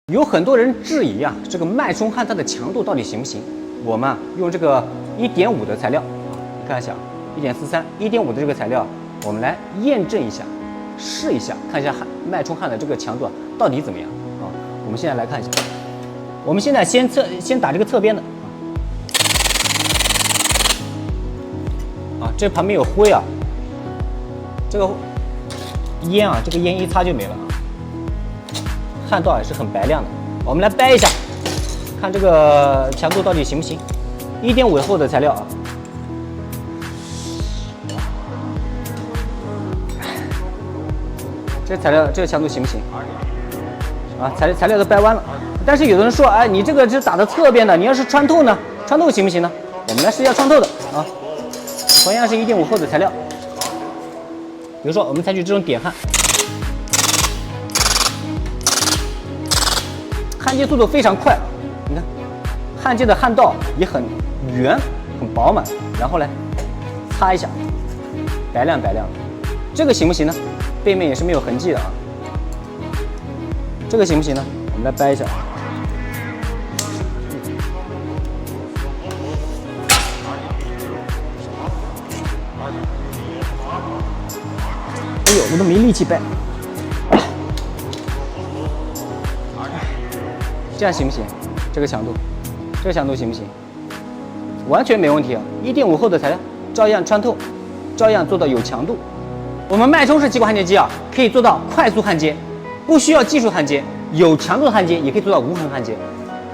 有很多人质疑啊，这个脉冲焊它的强度到底行不行？我们用这个1.5的材料，你看一下，1.43、1.5的这个材料，我们来验证一下，试一下，看一下脉冲焊的这个强度到底怎么样啊？我们现在来看一下，我们现在先打这个侧边的啊，这旁边有灰啊，这个烟啊，这个烟一擦就没了啊。焊道也是很白亮的，我们来掰一下，看这个强度到底行不行。1.5厚的材料啊，这材料这个强度行不行？啊，材料都掰弯了。但是有的人说，哎，你这个是打的侧边的，你要是穿透呢？穿透行不行呢？我们来试一下穿透的啊，同样是1.5厚的材料，比如说我们采取这种点焊。焊接速度非常快，你看，焊接的焊道也很圆、很饱满，然后呢，擦一下，白亮白亮的，这个行不行呢？背面也是没有痕迹的啊。这个行不行呢？我们来掰一下。哎呦，我都没力气掰。这样行不行？这个强度，这个强度行不行？完全没问题啊！1.5厚的材料，照样穿透，照样做到有强度。我们脉冲式激光焊接机啊，可以做到快速焊接，不需要技术焊接，有强度的焊接也可以做到无痕焊接。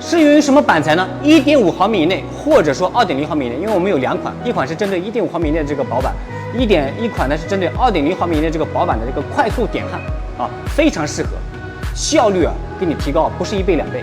适用于什么板材呢？1.5毫米以内，或者说2.0毫米以内，因为我们有两款，一款是针对1.5毫米以内的这个薄板，一款呢是针对2.0毫米以内这个薄板的这个快速点焊啊，非常适合，效率啊给你提高，不是1倍2倍。